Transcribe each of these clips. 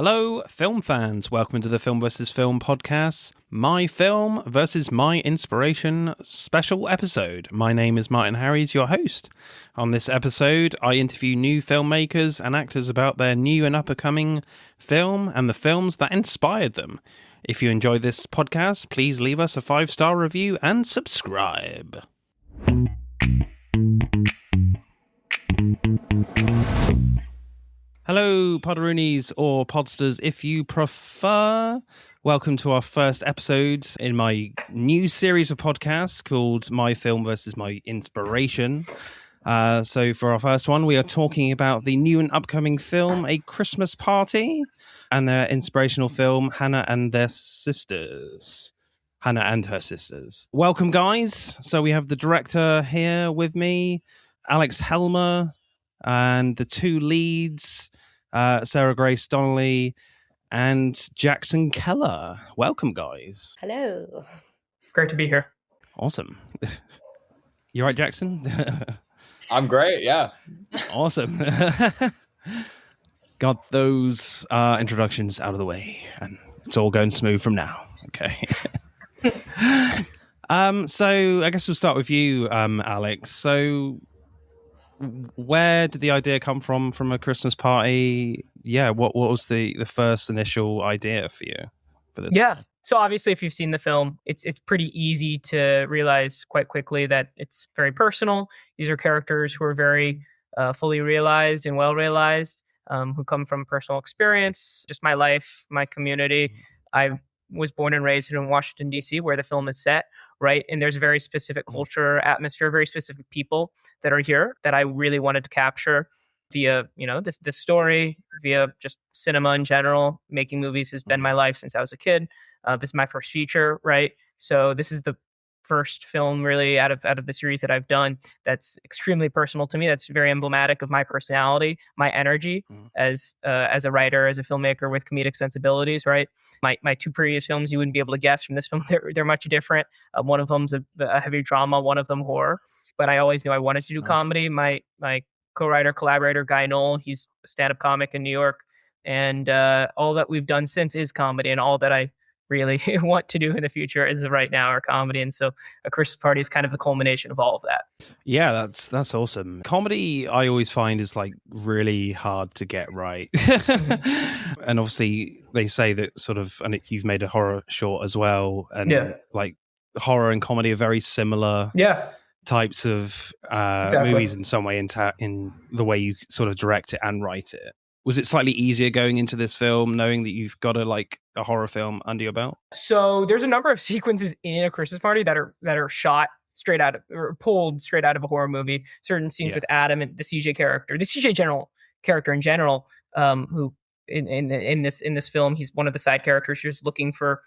Hello, film fans. Welcome to the Film vs. Film podcast, My Film versus My Inspiration special episode. My name is Martin Harries, your host. On this episode, I interview new filmmakers and actors about their new and up-and-coming film and the films that inspired them. If you enjoy this podcast, please leave us a 5-star review and subscribe. Hello, Podderoonies or Podsters, if you prefer. Welcome to our first episode in my new series of podcasts called My Film versus My Inspiration. So for our first one, we are talking about the new and upcoming film, A Christmas Party, and their inspirational film, Hannah and Her Sisters. Welcome, guys. So we have the director here with me, Alex Helmer, and the two leads, Sarah Grace Donnelly and Jackson Keller. Welcome, guys. Hello. Great to be here. Awesome. You right, Jackson? I'm great, yeah. Awesome. Got those introductions out of the way, and it's all going smooth from now. Okay. So I guess we'll start with you, Alex. So where did the idea come from A Christmas Party? Yeah, what was the first initial idea for you for this? Yeah. So obviously, if you've seen the film, it's pretty easy to realize quite quickly that it's very personal. These are characters who are very fully realized and well realized, who come from personal experience, just my life, my community. I was born and raised in Washington, D.C., where the film is set, right? And there's a very specific culture, atmosphere, very specific people that are here that I really wanted to capture via, the story, via just cinema in general. Making movies has been my life since I was a kid. This is my first feature, right? So this is the first film really out of the series that I've done that's extremely personal to me. That's very emblematic of my personality, my energy as a writer, as a filmmaker with comedic sensibilities, right? My two previous films, you wouldn't be able to guess from this film. They're much different. One of them's a heavy drama, one of them horror. But I always knew I wanted to do comedy. My co-writer, collaborator, Guy Knoll, he's a stand-up comic in New York. And all that we've done since is comedy, and all that I really want to do in the future is right now are comedy. And so A Christmas Party is kind of the culmination of all of that. Yeah, that's awesome. Comedy, I always find, is like really hard to get right. And obviously they say that sort of, and you've made a horror short as well. And like horror and comedy are very similar types of movies in some way, in the way you sort of direct it and write it. Was it slightly easier going into this film, knowing that you've got a horror film under your belt? So there's a number of sequences in A Christmas Party that are shot straight out of, or pulled straight out of a horror movie. Certain scenes with Adam and the CJ character in general, who in this film, he's one of the side characters who's looking for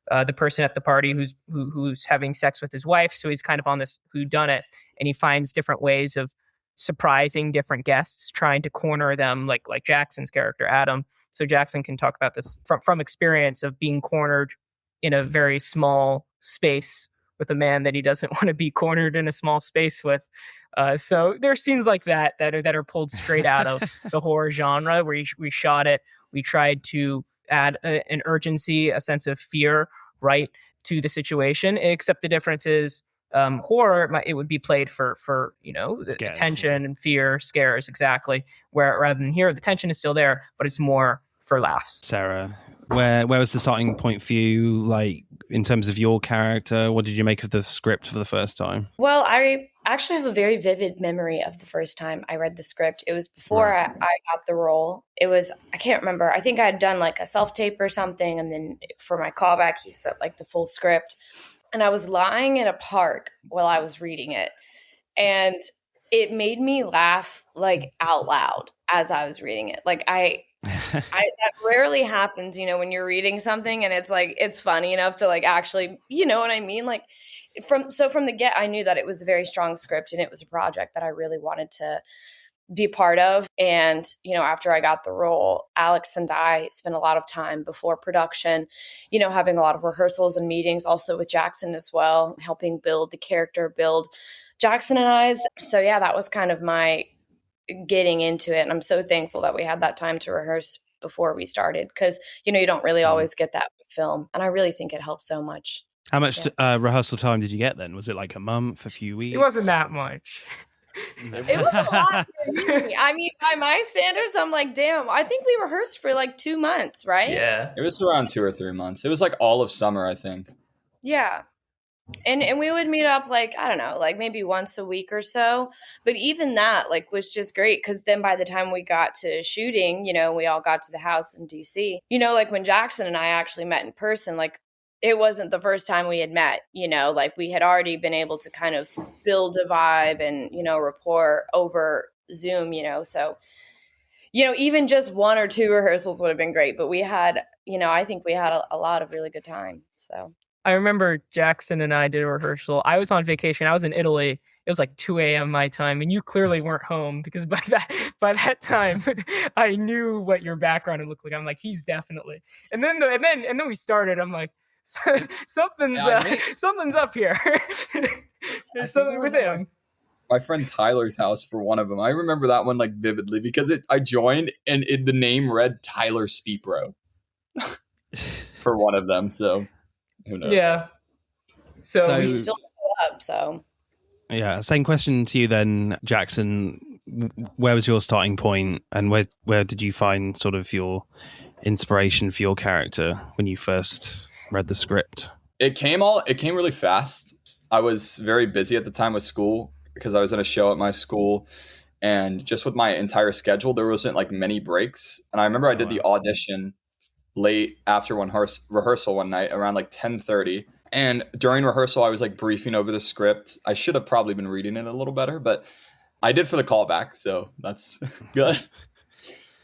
the person at the party who's having sex with his wife. So he's kind of on this whodunit, and he finds different ways of surprising different guests, trying to corner them, like Jackson's character Adam. So Jackson can talk about this from experience of being cornered in a very small space with a man that he doesn't want to be cornered in a small space with. So there are scenes like that are pulled straight out of the horror genre, where we shot it. We tried to add an urgency, a sense of fear, right, to the situation. Except the difference is, horror, it would be played for scares, tension and fear, scares, exactly. Where rather than here, the tension is still there, but it's more for laughs. Sarah, where was the starting point for you, like in terms of your character? What did you make of the script for the first time? Well, I actually have a very vivid memory of the first time I read the script. It was before I got the role. It was, I can't remember. I think I had done like a self-tape or something, and then for my callback, he said like the full script. And I was lying in a park while I was reading it. And it made me laugh like out loud as I was reading it. Like that rarely happens, when you're reading something and it's like, it's funny enough to like actually, you know what I mean? Like from the get, I knew that it was a very strong script, and it was a project that I really wanted to be a part of. And, after I got the role, Alex and I spent a lot of time before production, having a lot of rehearsals and meetings, also with Jackson as well, helping build the character, build Jackson and I's. So yeah, that was kind of my getting into it. And I'm so thankful that we had that time to rehearse before we started, because you don't really always get that with film, and I really think it helps so much. How much rehearsal time did you get then? Was it like a month, a few weeks? It wasn't that much. It was a lot to me. I mean, by my standards, I'm like, damn, I think we rehearsed for like 2 months, right? Yeah. It was around 2 or 3 months. It was like all of summer, I think. Yeah. And we would meet up like, I don't know, like maybe once a week or so. But even that like was just great, because then by the time we got to shooting, we all got to the house in DC. Like when Jackson and I actually met in person, like it wasn't the first time we had met, like we had already been able to kind of build a vibe and, rapport over Zoom, so, even just 1 or 2 rehearsals would have been great. But we had, I think we had a lot of really good time. So I remember Jackson and I did a rehearsal. I was on vacation. I was in Italy. It was like 2 a.m. my time, and you clearly weren't home, because by that time, I knew what your background would look like. I'm like, he's definitely. And then we started. I'm like, something's up here. There's something with him. My friend Tyler's house for one of them. I remember that one like vividly, because I joined and the name read Tyler Steepro for one of them. So who knows? Yeah. So we still show up. So yeah, same question to you then, Jackson. Where was your starting point, and where did you find sort of your inspiration for your character when you first read the script? It came really fast. I was very busy at the time with school, because I was in a show at my school, and just with my entire schedule, there wasn't like many breaks. And I remember I did the audition late after one rehearsal one night around like 10:30. And during rehearsal, I was like briefing over the script. I should have probably been reading it a little better, but I did for the callback, so that's good.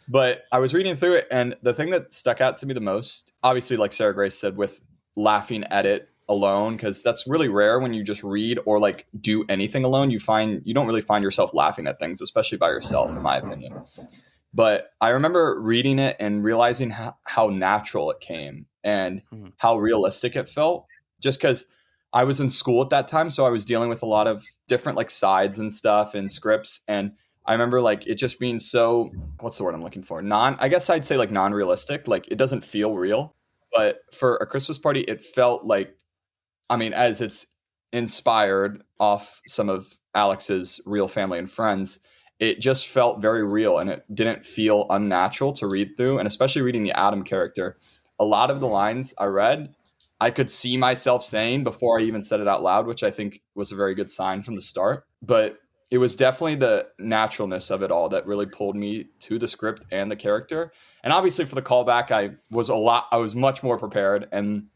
But I was reading through it, and the thing that stuck out to me the most, obviously, like Sarah Grace said, with laughing at it alone, because that's really rare when you just read or like do anything alone. You don't really find yourself laughing at things, especially by yourself, in my opinion. But I remember reading it and realizing how natural it came and how realistic it felt, just because I was in school at that time. So I was dealing with a lot of different like sides and stuff and scripts. And I remember like it just being so, what's the word I'm looking for? I guess I'd say like non-realistic. Like it doesn't feel real. But for A Christmas Party, it felt like, I mean, as it's inspired off some of Alex's real family and friends, it just felt very real, and it didn't feel unnatural to read through. And especially reading the Adam character, a lot of the lines I read, I could see myself saying before I even said it out loud, which I think was a very good sign from the start. But it was definitely the naturalness of it all that really pulled me to the script and the character. And obviously for the callback, I was much more prepared, and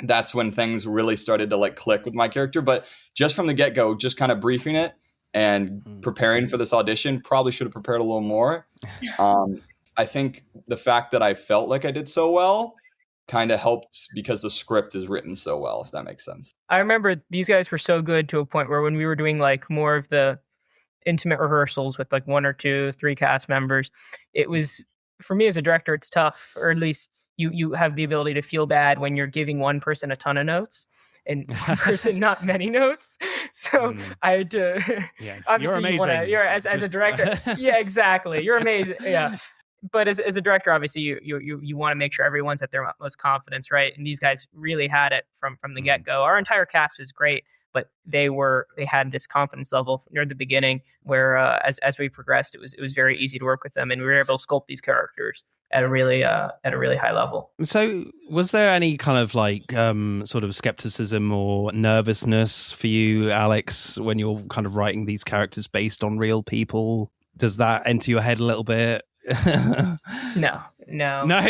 that's when things really started to like click with my character. But just from the get-go, just kind of briefing it and preparing for this audition, probably should have prepared a little more. I think the fact that I felt like I did so well kind of helped because the script is written so well, if that makes sense. I remember these guys were so good to a point where when we were doing like more of the intimate rehearsals with like 1 or 2, 3 cast members, it was, for me as a director, it's tough, or at least you have the ability to feel bad when you're giving one person a ton of notes and one person not many notes. So I had to, you're amazing. You're as a director. Yeah, exactly. You're amazing. Yeah. But as a director, obviously you want to make sure everyone's at their utmost confidence, right? And these guys really had it from the get-go. Our entire cast was great, but they had this confidence level near the beginning where as we progressed, it was very easy to work with them, and we were able to sculpt these characters at a really high level. So was there any kind of like sort of skepticism or nervousness for you, Alex, when you're kind of writing these characters based on real people? Does that enter your head a little bit? No, not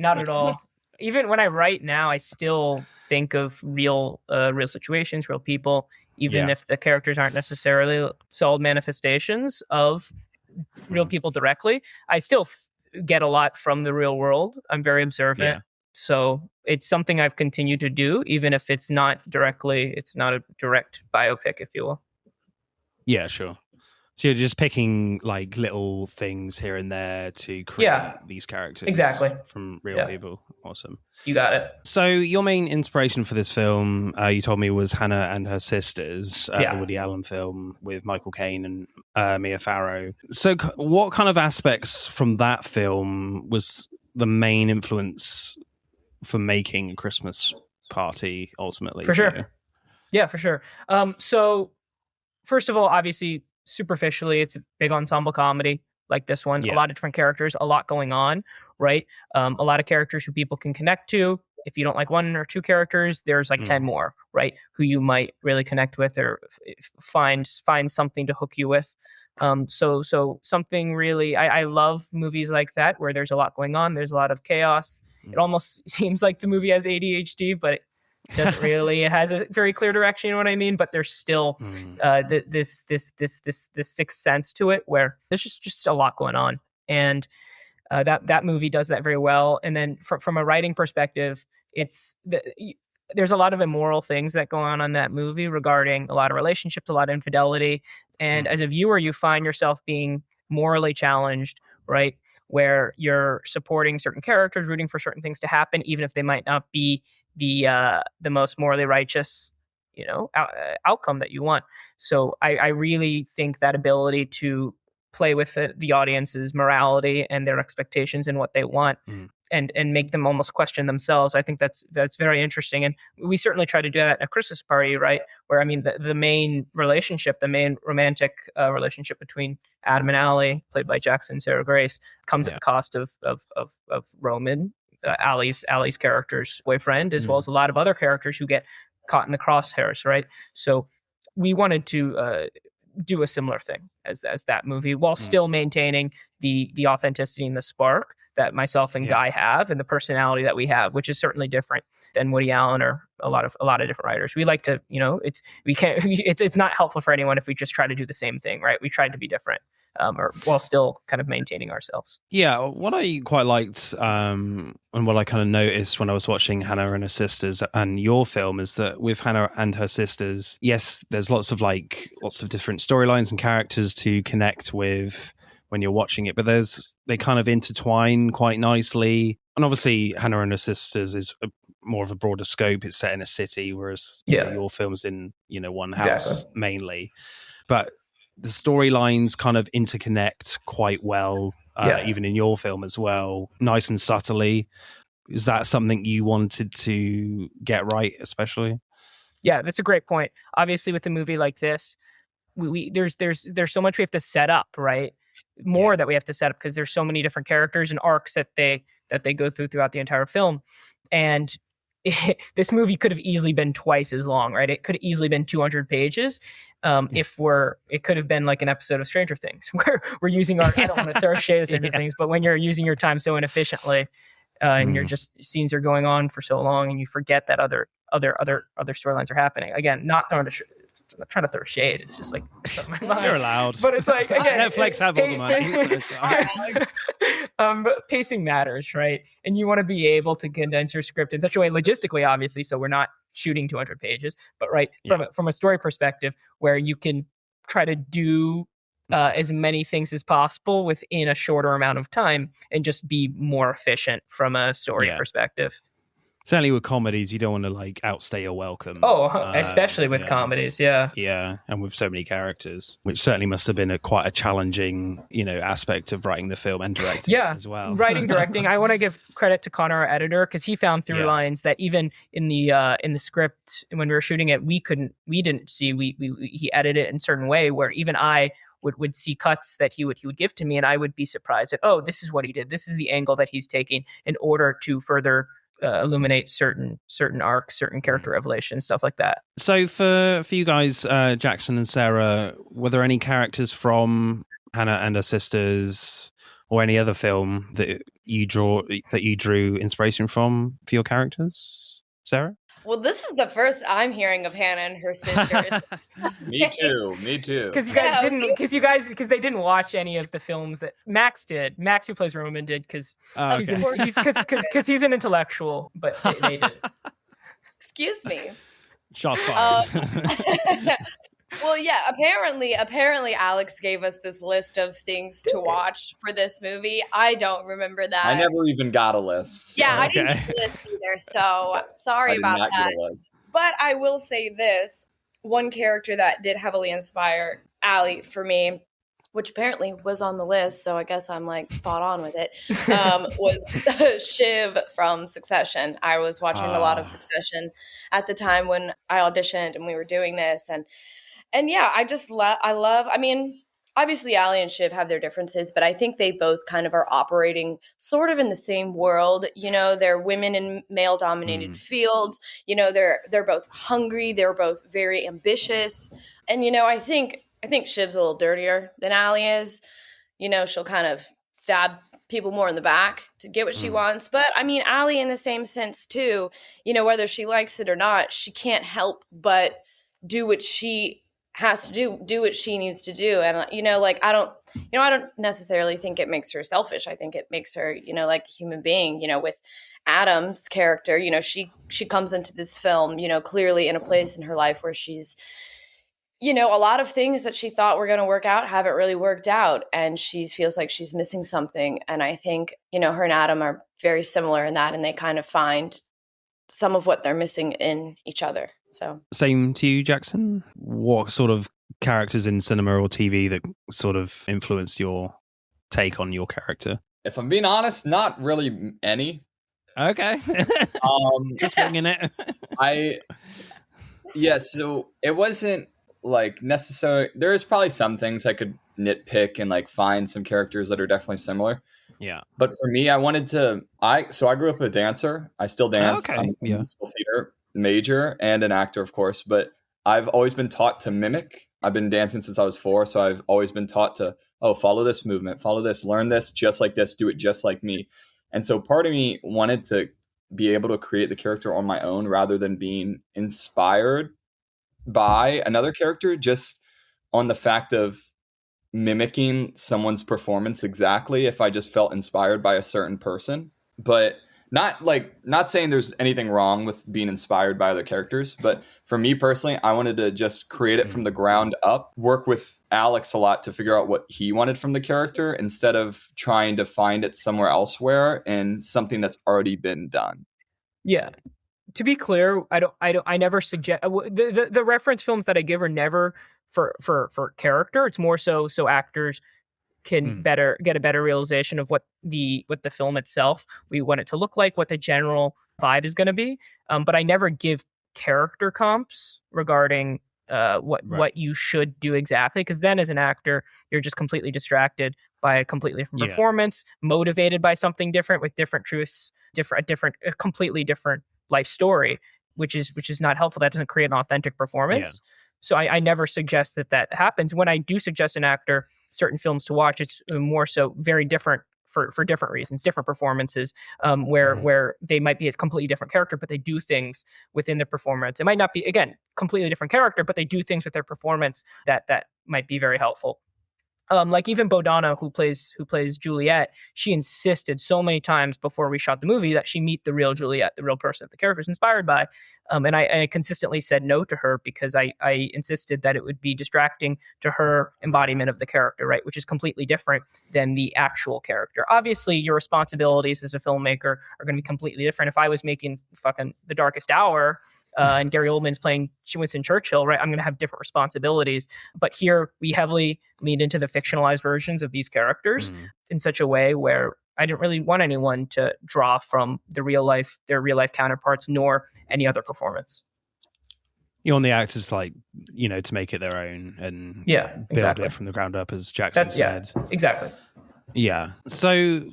at all. Even when I write now, I still think of real situations, real people, even if the characters aren't necessarily solid manifestations of real people directly. I still get a lot from the real world. I'm very observant. So it's something I've continued to do, even if it's not a direct biopic, if you will. Yeah, sure. So you're just picking like little things here and there to create these characters from real people. Awesome. You got it. So your main inspiration for this film, you told me, was Hannah and Her Sisters, the Woody Allen film with Michael Caine and Mia Farrow. So what kind of aspects from that film was the main influence for making A Christmas Party ultimately? For sure. Yeah, for sure. So first of all, obviously, superficially, it's a big ensemble comedy like this one. A lot of different characters, a lot going on, right? A lot of characters who people can connect to. If you don't like one or two characters, there's like 10 more, right? Who you might really connect with or find something to hook you with. So something really, I love movies like that where there's a lot going on. There's a lot of chaos. It almost seems like the movie has ADHD, but it doesn't really. It has a very clear direction, you know what I mean? But there's still this sixth sense to it where there's just a lot going on. And that movie does that very well. And then from a writing perspective, there's a lot of immoral things that go on in that movie regarding a lot of relationships, a lot of infidelity. And as a viewer, you find yourself being morally challenged, right? Where you're supporting certain characters, rooting for certain things to happen, even if they might not be the most morally righteous, outcome that you want. So I really think that ability to play with the audience's morality and their expectations and what they want, and make them almost question themselves. I think that's very interesting, and we certainly try to do that in A Christmas Party, right? Where the main relationship, the main romantic relationship between Adam and Allie, played by Jackson and Sarah Grace, comes at the cost of Roman, Allie's character's boyfriend, as well as a lot of other characters who get caught in the crosshairs, right? So we wanted to do a similar thing as that movie, while still maintaining the authenticity and the spark that myself and Guy have, and the personality that we have, which is certainly different than Woody Allen or a lot of different writers. We like to, it's not helpful for anyone if we just try to do the same thing, right? We tried to be different, or while still kind of maintaining ourselves. Yeah, what I quite liked, and what I kind of noticed when I was watching Hannah and Her Sisters and your film, is that with Hannah and Her Sisters, yes, there's lots of different storylines and characters to connect with when you're watching it, but they kind of intertwine quite nicely. And obviously Hannah and Her Sisters is more of a broader scope. It's set in a city, whereas your film's in one house mainly. But the storylines kind of interconnect quite well, even in your film as well, nice and subtly. Is that something you wanted to get right, especially? Yeah, that's a great point. Obviously, with a movie like this, there's so much we have to set up, right? More that we have to set up, because there's so many different characters and arcs that they go throughout the entire film. And this movie could have easily been twice as long, right? It could have easily been 200 pages. It could have been like an episode of Stranger Things, where we're using I don't want to throw shade at Stranger Things, but when you're using your time so inefficiently, and you're just, scenes are going on for so long, and you forget that other storylines are happening. Again, not trying to throw shade. It's just like my mind. You're allowed, but it's like, again, Netflix have all the money. But pacing matters, right? And you want to be able to condense your script in such a way, logistically, obviously, so we're not shooting 200 pages, but from a story perspective, where you can try to do as many things as possible within a shorter amount of time, and just be more efficient from a story perspective. Certainly with comedies, you don't want to outstay your welcome. Especially with comedies, yeah, and with so many characters, which certainly must have been quite a challenging, aspect of writing the film and directing as well. Writing, directing. I want to give credit to Connor, our editor, because he found through lines that even in the script when we were shooting it, we didn't see. He edited it in a certain way where even I would see cuts that he would give to me, and I would be surprised at, this is what he did. This is the angle that he's taking in order to further illuminate certain arcs, certain character revelations, stuff like that. So for you guys, Jackson and Sarah, were there any characters from Hannah and Her Sisters or any other film that you drew inspiration from for your characters, Sarah? Well, this is the first I'm hearing of Hannah and Her Sisters. Me too. Because you guys because they didn't watch any of the films that Max did. Max, who plays Roman, did because he's an intellectual, but they did. Excuse me. Shots fired. Well, yeah, apparently Alex gave us this list of things to watch for this movie. I don't remember that. I never even got a list. So. Yeah, I didn't get a list either, so sorry about that. Get a list. But I will say this, one character that did heavily inspire Allie for me, which apparently was on the list, so I guess I'm like spot on with it, was Shiv from Succession. I was watching a lot of Succession at the time when I auditioned and we were doing this, and yeah, I love, I mean, obviously Allie and Shiv have their differences, but I think they both kind of are operating sort of in the same world. You know, they're women in male dominated fields. You know, they're both hungry. They're both very ambitious. And, you know, I think Shiv's a little dirtier than Allie is. You know, she'll kind of stab people more in the back to get what she wants. But I mean, Allie in the same sense too, you know, whether she likes it or not, she can't help but do what she has to do what she needs to do. And, you know, like, I don't necessarily think it makes her selfish. I think it makes her, you know, like a human being. You know, with Adam's character, you know, she comes into this film, you know, clearly in a place in her life where she's, you know, a lot of things that she thought were going to work out haven't really worked out. And she feels like she's missing something. And I think, you know, her and Adam are very similar in that, and they kind of find some of what they're missing in each other. So same to you, Jackson. What sort of characters in cinema or TV that sort of influenced your take on your character? If I'm being honest, not really any. Okay. Just winging it. So it wasn't like necessarily. There is probably some things I could nitpick and like find some characters that are definitely similar. Yeah. But for me, I wanted to. I grew up a dancer. I still dance. Okay. I'm a musical theater major and an actor, of course. But I've always been taught to mimic. I've been dancing since I was 4, so I've always been taught to follow this movement, follow this, learn this just like this, do it just like me. And so part of me wanted to be able to create the character on my own rather than being inspired by another character, just on the fact of mimicking someone's performance exactly if I just felt inspired by a certain person. But not saying there's anything wrong with being inspired by other characters, but for me personally, I wanted to just create it from the ground up, work with Alex a lot to figure out what he wanted from the character instead of trying to find it somewhere elsewhere in something that's already been done. Yeah. To be clear, I never suggest the reference films that I give are never for character. It's more so actors can get a better realization of what the film itself we want it to look like, what the general vibe is going to be. But I never give character comps regarding what you should do exactly, because then as an actor you're just completely distracted by a completely different performance, motivated by something different with different truths, a completely different life story, which is not helpful. That doesn't create an authentic performance. So I never suggest that happens. When I do suggest an actor certain films to watch, it's more so very different for different reasons, different performances, where they might be a completely different character, but they do things within the performance. It might not be, again, completely different character, but they do things with their performance that might be very helpful. Like even Bodana, who plays Juliet, she insisted so many times before we shot the movie that she meet the real Juliet, the real person that the character is inspired by. And I consistently said no to her because I insisted that it would be distracting to her embodiment of the character, right? Which is completely different than the actual character. Obviously, your responsibilities as a filmmaker are going to be completely different. If I was making fucking The Darkest Hour, and Gary Oldman's playing Winston Churchill, right? I'm going to have different responsibilities. But here we heavily leaned into the fictionalized versions of these characters in such a way where I didn't really want anyone to draw from their real life counterparts, nor any other performance. You want the actors to make it their own and build it from the ground up, as Jackson said. Yeah, exactly. Yeah. So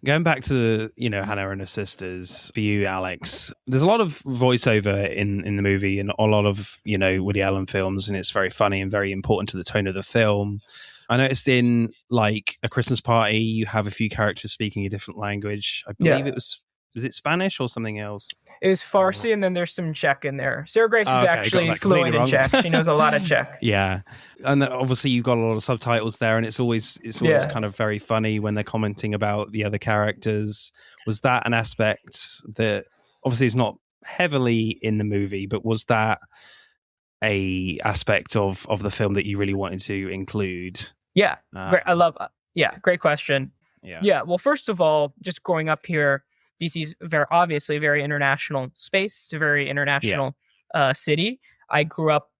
going back to Hannah and her sisters, for you, Alex, there's a lot of voiceover in the movie and a lot of Woody Allen films, and it's very funny and very important to the tone of the film. I noticed in like A Christmas Party, you have a few characters speaking a different language. I believe it was it Spanish or something else? It was Farsi, and then there's some Czech in there. Sarah Grace is actually fluent in Czech. She knows a lot of Czech. Yeah. And then obviously you've got a lot of subtitles there, and it's always kind of very funny when they're commenting about the other characters. Was that an aspect that obviously is not heavily in the movie, but was that a aspect of the film that you really wanted to include? Yeah, great. I love. Great question. Yeah. Well, first of all, just growing up here, DC's obviously a very international space. It's a very international city. I grew up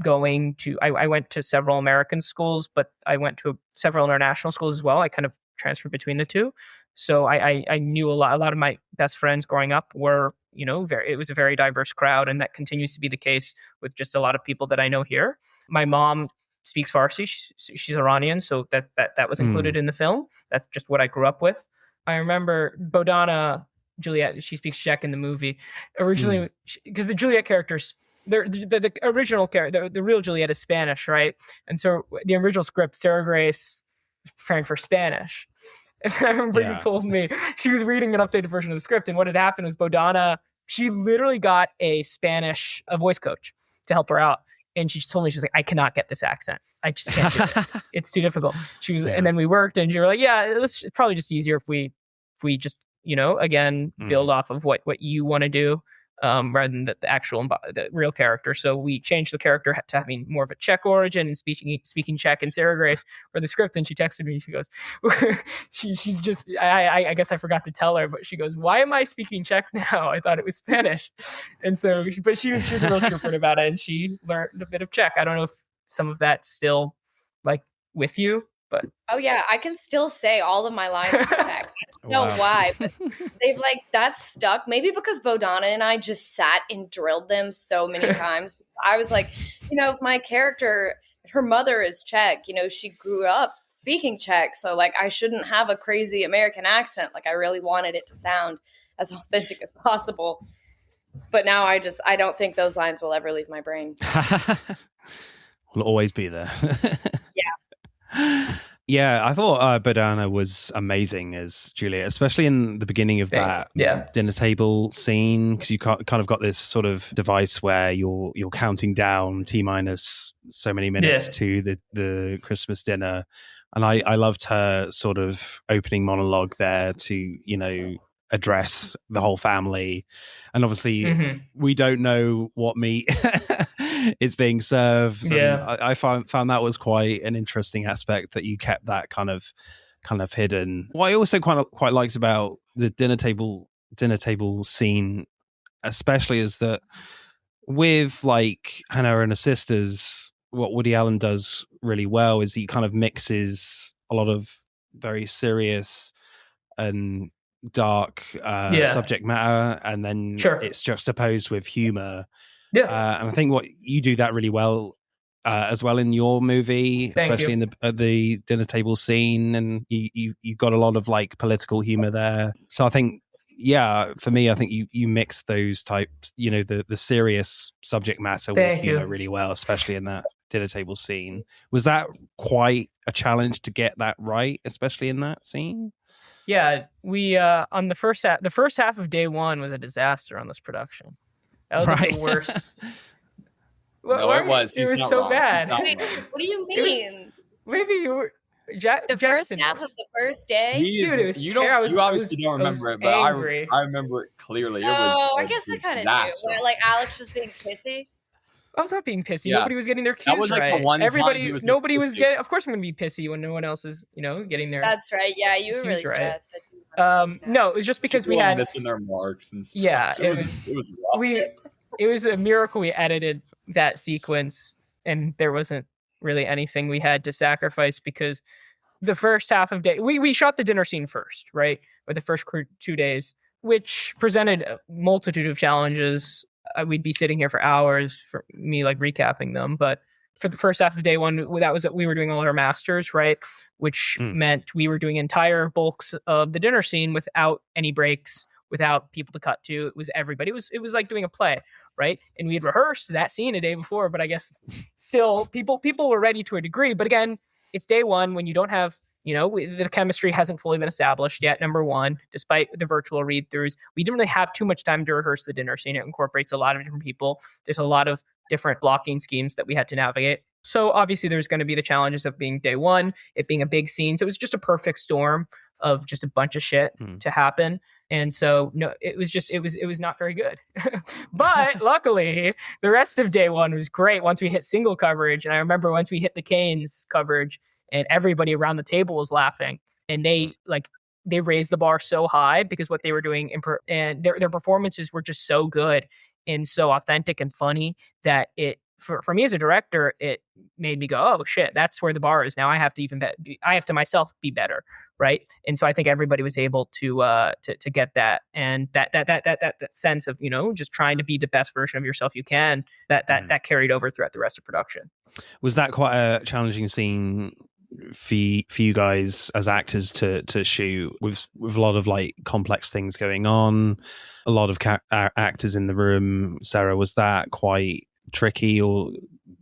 going to. I went to several American schools, but I went to several international schools as well. I kind of transferred between the two, so I knew a lot. A lot of my best friends growing up were, it was a very diverse crowd, and that continues to be the case with just a lot of people that I know here. My mom speaks Farsi. She's Iranian, so that was included in the film. That's just what I grew up with. I remember Bodana Juliet. She speaks Czech in the movie originally, because the Juliet characters, the original character, the real Juliet is Spanish, right? And so the original script, Sarah Grace was preparing for Spanish. And I remember you told me she was reading an updated version of the script, and what had happened was Bodana, she literally got a Spanish voice coach to help her out. And she told me, she was like, I cannot get this accent. I just can't do it. It's too difficult. She was, and then we worked, and you were like, it's probably just easier if we just, again, build off of what you want to do, rather than the actual, the real character. So we changed the character to having more of a Czech origin and speaking Czech. And Sarah Grace for the script, and she texted me, she goes, she's just, I guess I forgot to tell her, but she goes, why am I speaking Czech now? I thought it was Spanish. And so, but she was a real trooper about it, and she learned a bit of Czech. I don't know if some of that's still like with you, but oh yeah, I can still say all of my lines in Czech. I don't know why, but they've that's stuck. Maybe because Bodana and I just sat and drilled them so many times. I was like, if my character, her mother is Czech, she grew up speaking Czech, so I shouldn't have a crazy American accent. I really wanted it to sound as authentic as possible. But now I don't think those lines will ever leave my brain. Will always be there. Yeah. Yeah, I thought Bodana was amazing as Juliet, especially in the beginning of that dinner table scene, because you kind of got this sort of device where you're counting down T-minus so many minutes to the Christmas dinner. And I loved her sort of opening monologue there to, address the whole family. And obviously we don't know what meat is being served. Yeah. And I found that was quite an interesting aspect, that you kept that kind of hidden. What I also quite liked about the dinner table scene, especially, is that with Hannah and her sisters, what Woody Allen does really well is he kind of mixes a lot of very serious and dark subject matter, and then it's juxtaposed with humor. And I think what you do that really well as well in your movie, especially in the dinner table scene, and you got a lot of political humor there. So I think, for me, I think you mix those types, the serious subject matter with humor really well, especially in that dinner table scene. Was that quite a challenge to get that right, especially in that scene? Yeah, we on the first half of day one was a disaster on this production. That was the worst. It was. It was so bad. Wait, what do you mean? Maybe you were the Jackson. First half of the first day? Dude, it was you obviously don't remember it, but I remember it clearly. I guess I kind of do. Where, Alex just being pissy. I was not being pissy. Nobody was getting their cues right. That was right. The one time nobody was getting. Of course, I'm going to be pissy when no one else is, getting their. That's right. Yeah, you were really stressed. No, it was just because we had missing their marks and stuff. Yeah, it was rough. It was a miracle we edited that sequence, and there wasn't really anything we had to sacrifice, because the first half of day we shot the dinner scene first, right? Or the first 2 days, which presented a multitude of challenges. We'd be sitting here for hours for me recapping them, but for the first half of day one, we were doing all our masters, right? Which meant we were doing entire bulks of the dinner scene without any breaks, without people to cut to. It was everybody. It was like doing a play, right? And we had rehearsed that scene a day before, but I guess still people were ready to a degree. But again, it's day one when you don't have, the chemistry hasn't fully been established yet, number one, despite the virtual read-throughs. We didn't really have too much time to rehearse the dinner scene. It incorporates a lot of different people. There's a lot of different blocking schemes that we had to navigate. So obviously there's going to be the challenges of being day one, it being a big scene. So it was just a perfect storm of just a bunch of shit to happen. And so no, it was not very good. But luckily, the rest of day one was great once we hit single coverage. And I remember once we hit the Canes coverage and everybody around the table was laughing, and they raised the bar so high because what they were doing and their performances were just so good and so authentic and funny that it, for me as a director, it made me go, oh shit, that's where the bar is now. I have to I have to myself be better, right? And so I think everybody was able to get that, and that sense of, you know, just trying to be the best version of yourself you can. That carried over throughout the rest of production. Was that quite a challenging scene for you guys as actors to shoot with a lot of like complex things going on, a lot of actors in the room? Sarah, was that quite tricky, or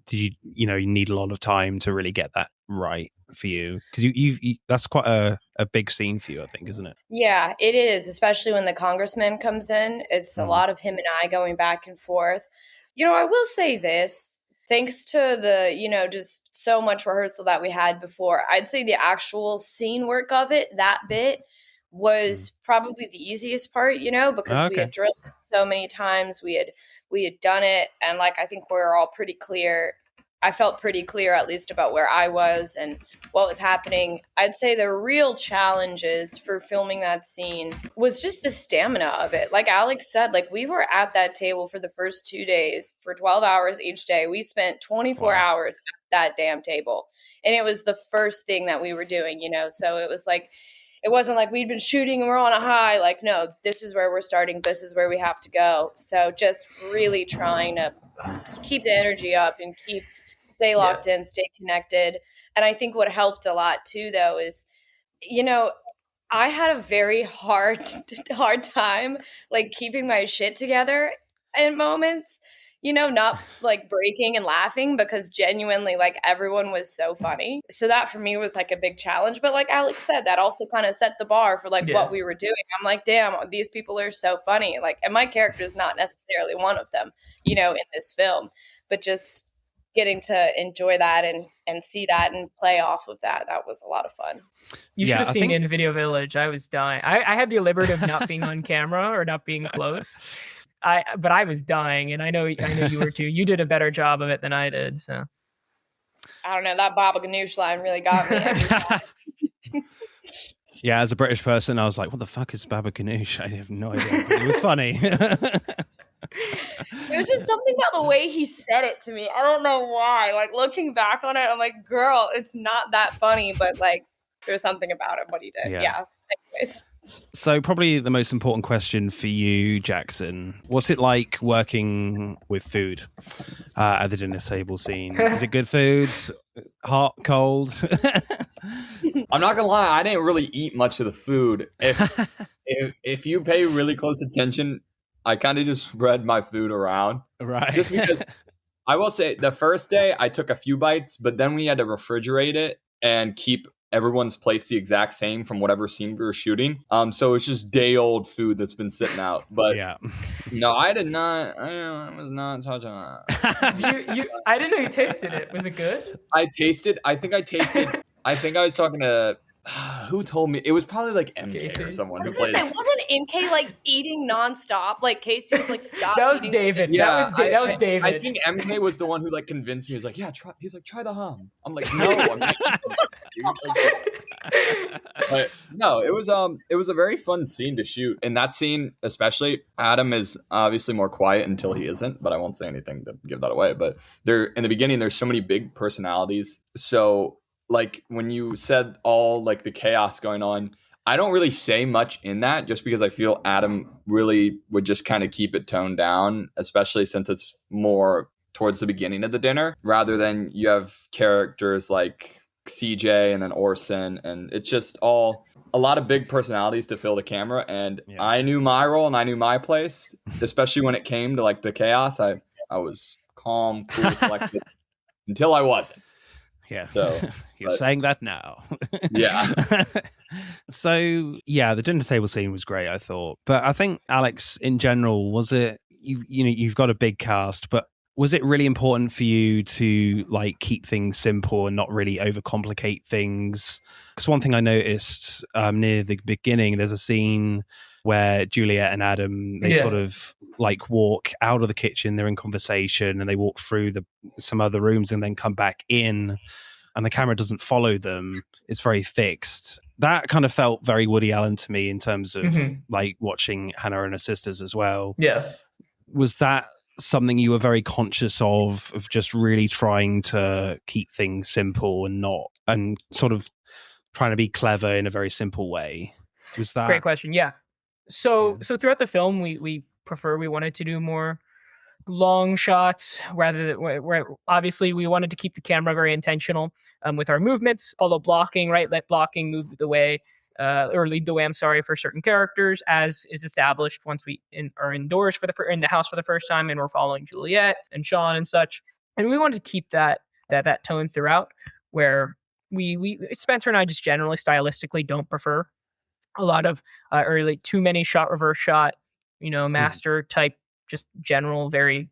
did you need a lot of time to really get that right for you? Because you that's quite a big scene for you, I think, isn't it? Yeah, it is, especially when the congressman comes in. It's a lot of him and I going back and forth. You know, I will say this, thanks to the, just so much rehearsal that we had before, I'd say the actual scene work of it, that bit, was probably the easiest part, because we had drilled it so many times. We had done it, and like I think we're all pretty clear. I felt pretty clear, at least, about where I was and what was happening. I'd say the real challenges for filming that scene was just the stamina of it. Like Alex said, like we were at that table for the first 2 days for 12 hours each day. We spent 24 hours at that damn table. And it was the first thing that we were doing, So it was like, it wasn't like we'd been shooting and we're on a high. Like, no, this is where we're starting. This is where we have to go. So just really trying to keep the energy up and stay locked in, stay connected. And I think what helped a lot too, though, is, I had a very hard time, like keeping my shit together in moments, not like breaking and laughing, because genuinely, like everyone was so funny. So that for me was like a big challenge. But like Alex said, that also kind of set the bar for like what we were doing. I'm like, damn, these people are so funny. Like, and my character is not necessarily one of them, in this film, but just getting to enjoy that and see that and play off of that was a lot of fun. You should have seen in Video Village. I was dying. I had the liberty of not being on camera or not being close. But I was dying, and I know you were too. You did a better job of it than I did. So I don't know, that Baba Ganoush line really got me every time. Yeah, as a British person, I was like, what the fuck is Baba Ganoush? I have no idea. But it was funny. It was just something about the way he said it to me. I don't know why. Like, looking back on it, I'm like, girl, it's not that funny, but like there's something about it, what he did. Yeah. Anyways. So probably the most important question for you, Jackson, what's it like working with food at the dinner table scene? Is it good food? Hot, cold? I'm not gonna lie, I didn't really eat much of the food. If you pay really close attention, I kind of just spread my food around. Right. Just because I will say the first day I took a few bites, but then we had to refrigerate it and keep everyone's plates the exact same from whatever scene we were shooting. So it's just day old food that's been sitting out. But no, I did not. I was not touching that. I didn't know you tasted it. Was it good? I think I was talking to who told me? It was probably like MK Casey or someone. I was gonna say, wasn't MK like eating nonstop? Like Casey was like, stop. That was David. Yeah, that was David. I think MK was the one who like convinced me. He was like, yeah, try. He's like, try the hum. I'm like, no. But no, it was a very fun scene to shoot. In that scene, especially, Adam is obviously more quiet until he isn't. But I won't say anything to give that away. But in the beginning, there's so many big personalities. So like when you said all like the chaos going on, I don't really say much in that just because I feel Adam really would just kind of keep it toned down, especially since it's more towards the beginning of the dinner rather than you have characters like CJ and then Orson, and it's just all a lot of big personalities to fill the camera. And I knew my role and I knew my place, especially when it came to like the chaos. I was calm, cool, collected until I wasn't. Yeah. So you're saying that now. Yeah. So yeah, the dinner table scene was great, I thought. But I think, Alex, in general, was it you've got a big cast, but was it really important for you to like keep things simple and not really overcomplicate things? Because one thing I noticed near the beginning, there's a scene where Juliet and Adam, they sort of like walk out of the kitchen, they're in conversation, and they walk through some other rooms and then come back in, and the camera doesn't follow them. It's very fixed. That kind of felt very Woody Allen to me in terms of like watching Hannah and her sisters as well. Yeah. Was that something you were very conscious of just really trying to keep things simple and sort of trying to be clever in a very simple way? Was that great question? Yeah. So throughout the film, we wanted to do more long shots rather than where obviously we wanted to keep the camera very intentional with our movements, follow blocking, right? Let blocking move the way or lead the way. I'm sorry, for certain characters, as is established once we are indoors in the house for the first time, and we're following Juliet and Sean and such. And we wanted to keep that tone throughout, where we Spencer and I just generally stylistically don't prefer a lot of early too many shot reverse shot, master type, just general, very,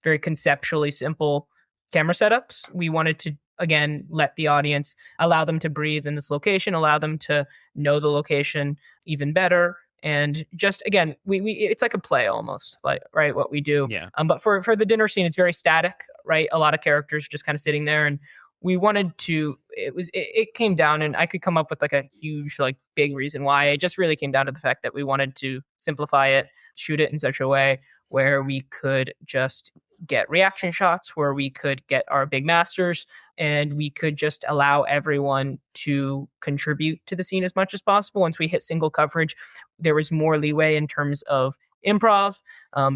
very conceptually simple camera setups. We wanted to, again, let the audience, allow them to breathe in this location, allow them to know the location even better. And just, again, we it's like a play almost, like, right, what we do. Yeah. But for the dinner scene, it's very static, right? A lot of characters just kind of sitting there, and we wanted to, it came down, and I could come up with like a huge, like big reason why. It just really came down to the fact that we wanted to simplify it, shoot it in such a way where we could just get reaction shots, where we could get our big masters, and we could just allow everyone to contribute to the scene as much as possible. Once we hit single coverage, there was more leeway in terms of improv,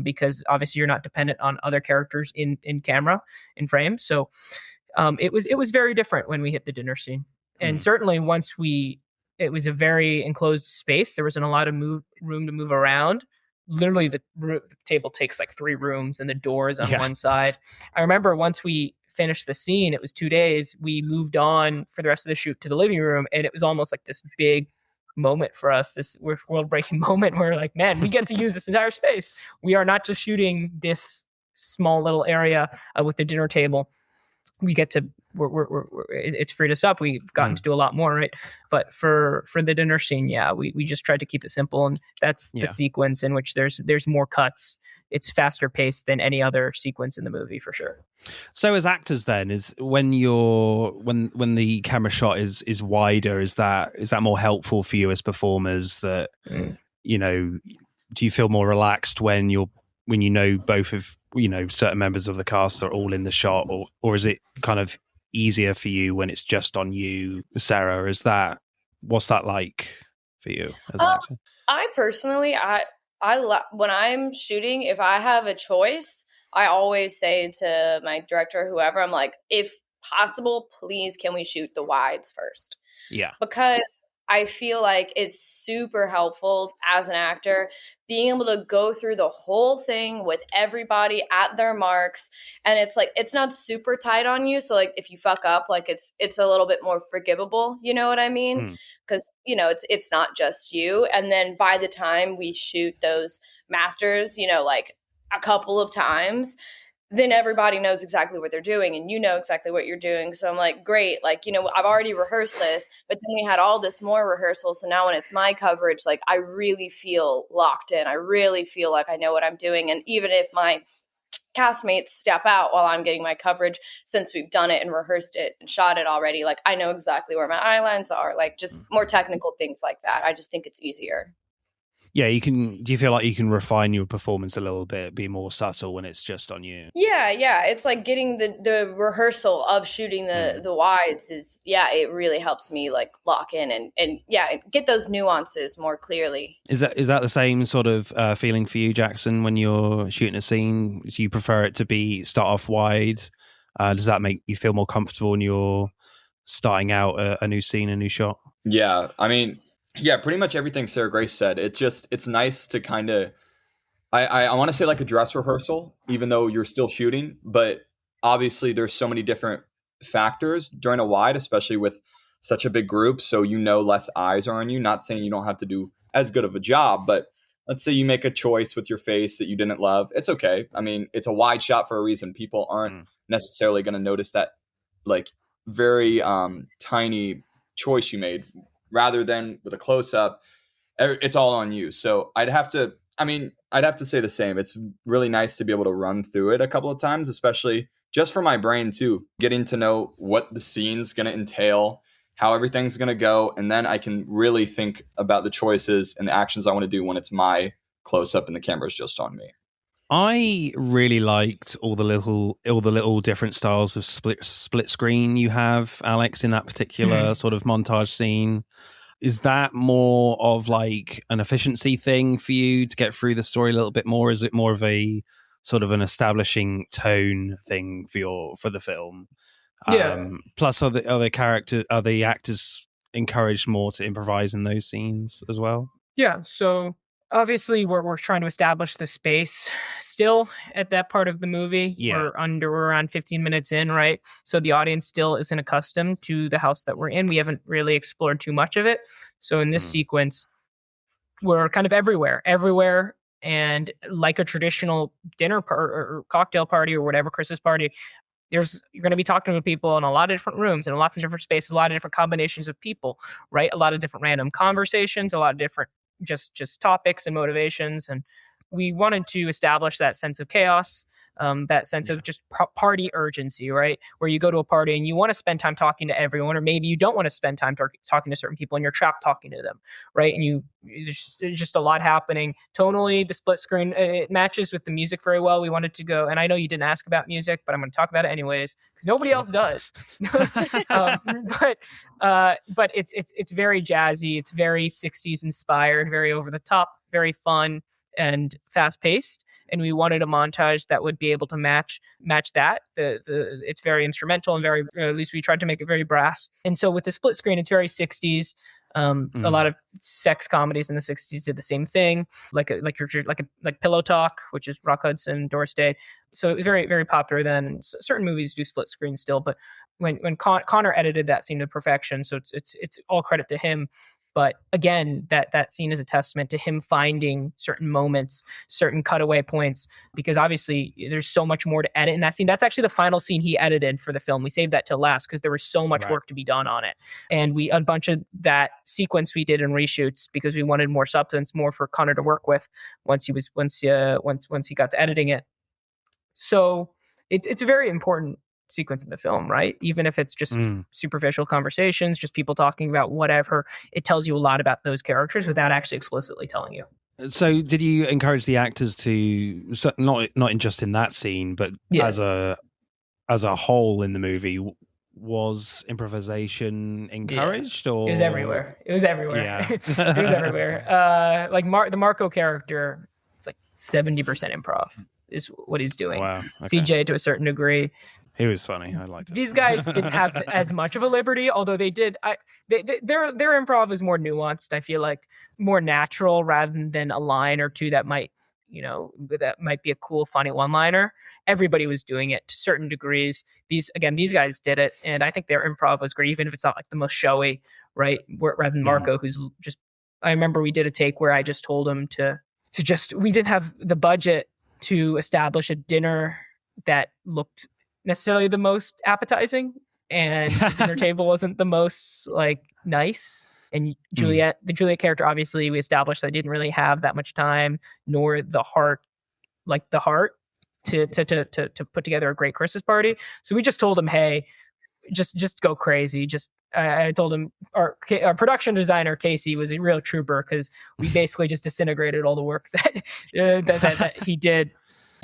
because obviously you're not dependent on other characters in camera, in frame. So it was very different when we hit the dinner scene. And certainly once it was a very enclosed space. There wasn't a lot of room to move around. Literally the table takes like 3 rooms, and the door is on one side. I remember once we finished the scene, it was 2 days, we moved on for the rest of the shoot to the living room, and it was almost like this big moment for us, this world-breaking moment where we're like, man, we get to use this entire space. We are not just shooting this small little area with the dinner table. We get to it's freed us up. We've gotten to do a lot more, right? But for the dinner scene, we just tried to keep it simple, and that's the sequence in which there's more cuts. It's faster paced than any other sequence in the movie, for sure. So as actors, then, is when the camera shot is wider, is that more helpful for you as performers? That do you feel more relaxed when you know both of certain members of the cast are all in the shot, or is it kind of easier for you when it's just on you, Sarah? What's that like for you as an actor? I personally, when I'm shooting, if I have a choice, I always say to my director, whoever, I'm like, if possible, please, can we shoot the wides first? Yeah. Because I feel like it's super helpful as an actor being able to go through the whole thing with everybody at their marks. And it's like, it's not super tight on you. So like if you fuck up, like it's a little bit more forgivable. You know what I mean? Because, it's not just you. And then by the time we shoot those masters, like a couple of times, then everybody knows exactly what they're doing, and exactly what you're doing. So I'm like, great. Like, I've already rehearsed this, but then we had all this more rehearsal. So now when it's my coverage, like I really feel locked in. I really feel like I know what I'm doing. And even if my castmates step out while I'm getting my coverage, since we've done it and rehearsed it and shot it already, like I know exactly where my eye lines are, like just more technical things like that. I just think it's easier. Yeah, do you feel like you can refine your performance a little bit, be more subtle when it's just on you? Yeah. It's like getting the rehearsal of shooting the wides is, it really helps me like lock in and get those nuances more clearly. Is that the same sort of feeling for you, Jackson, when you're shooting a scene? Do you prefer it to start off wide? Does that make you feel more comfortable when you're starting out a new scene, a new shot? Yeah, I mean, pretty much everything Sarah Grace said. It's nice to kind of, I want to say like a dress rehearsal, even though you're still shooting. But obviously there's so many different factors during a wide, especially with such a big group. So, less eyes are on you. Not saying you don't have to do as good of a job, but let's say you make a choice with your face that you didn't love. It's okay. I mean, it's a wide shot for a reason. People aren't necessarily going to notice that like very tiny choice you made. Rather than with a close-up, it's all on you. So I'd have to say the same. It's really nice to be able to run through it a couple of times, especially just for my brain too, getting to know what the scene's going to entail, how everything's going to go. And then I can really think about the choices and the actions I want to do when it's my close up and the camera's just on me. I really liked all the little different styles of split screen you have, Alex, in that particular sort of montage scene. Is that more of like an efficiency thing for you to get through the story a little bit more? Is it more of a sort of an establishing tone thing for the film? Yeah. Plus, are the actors encouraged more to improvise in those scenes as well? Yeah. So obviously we're trying to establish the space still at that part of the movie. Yeah. We're around 15 minutes in, right? So the audience still isn't accustomed to the house that we're in. We haven't really explored too much of it. So in this sequence, we're kind of everywhere. And like a traditional dinner or cocktail party or whatever, Christmas party, you're going to be talking to people in a lot of different rooms, in a lot of different spaces, a lot of different combinations of people, right? A lot of different random conversations, a lot of different just topics and motivations. And we wanted to establish that sense of chaos, that sense of just party urgency, right? Where you go to a party and you want to spend time talking to everyone, or maybe you don't want to spend time talking to certain people and you're trapped talking to them, right? And there's just a lot happening. Tonally, the split screen, it matches with the music very well. We wanted to go, and I know you didn't ask about music, but I'm going to talk about it anyways because nobody else does. But it's very jazzy. It's very 60s inspired, very over the top, very fun and fast paced. And we wanted a montage that would be able to match that. It's very instrumental and very, at least we tried to make it very brass. And so with the split screen, it's very 60s. A lot of sex comedies in the 60s did the same thing, like Pillow Talk, which is Rock Hudson, Doris Day. So it was very, very popular then. Certain movies do split screen still, but when Connor edited that scene to perfection, so it's all credit to him. But again, that scene is a testament to him finding certain moments, certain cutaway points, because obviously there's so much more to edit in that scene. That's actually the final scene he edited for the film. We saved that till last because there was so much work to be done on it. And a bunch of that sequence we did in reshoots because we wanted more substance, more for Connor to work with once he got to editing it. So it's a very important sequence in the film, right? Even if it's just superficial conversations, just people talking about whatever, it tells you a lot about those characters without actually explicitly telling you. So did you encourage the actors to, not just in that scene, but as a whole in the movie, was improvisation encouraged? Or It was everywhere. Yeah. It was everywhere. The Marco character, it's like 70% improv is what he's doing. Wow. Okay. CJ to a certain degree. He was funny. I liked it. These guys didn't have as much of a liberty, although they did. Their improv is more nuanced. I feel like more natural rather than a line or two that might be a cool, funny one-liner. Everybody was doing it to certain degrees. These guys did it, and I think their improv was great, even if it's not like the most showy, right? Rather than Marco, who's just. I remember we did a take where I just told him to we didn't have the budget to establish a dinner that looked necessarily the most appetizing, and the dinner table wasn't the most nice. And the Juliet character, obviously we established that didn't really have that much time nor the heart to put together a great Christmas party. So we just told him, hey, just go crazy. I told him our production designer Casey was a real trooper because we basically just disintegrated all the work that he did,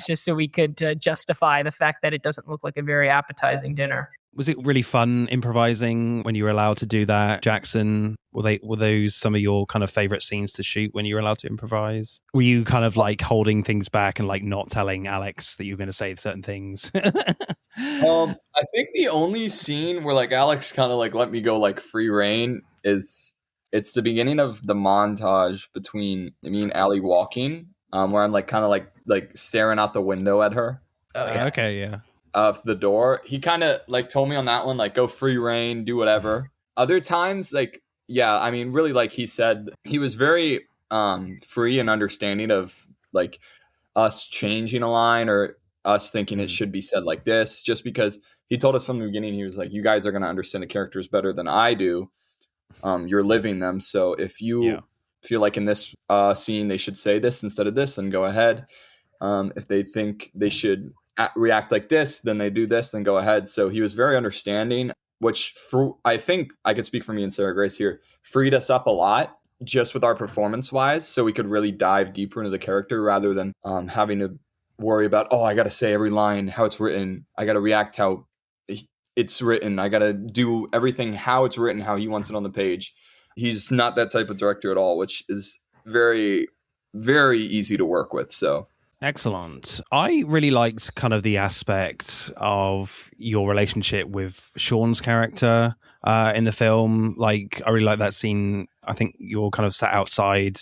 just so we could justify the fact that it doesn't look like a very appetizing dinner. Was it really fun improvising when you were allowed to do that, Jackson? Were those some of your kind of favorite scenes to shoot when you were allowed to improvise? Were you kind of holding things back and not telling Alex that you were going to say certain things? I think the only scene where Alex kind of let me go free reign is it's the beginning of the montage between me and Allie walking, where I'm kind of staring out the window at her. Oh yeah. Okay, yeah. Of the door. He kind of told me on that one, go free reign, do whatever. Other times, really, he said, he was very free and understanding of us changing a line or us thinking it should be said like this, just because he told us from the beginning, he was you guys are going to understand the characters better than I do. You're living them. So if you feel like in this scene they should say this instead of this, then go ahead. If they think they should react like this, then they do this, then go ahead. So he was very understanding, which I think I could speak for me and Sarah Grace here, freed us up a lot just with our performance wise. So we could really dive deeper into the character rather than having to worry about, oh, I got to say every line, how it's written. I got to react how it's written. I got to do everything how it's written, how he wants it on the page. He's not that type of director at all, which is very, very easy to work with. So excellent. I really liked kind of the aspect of your relationship with Sean's character in the film. Like, I really like that scene. I think you're kind of sat outside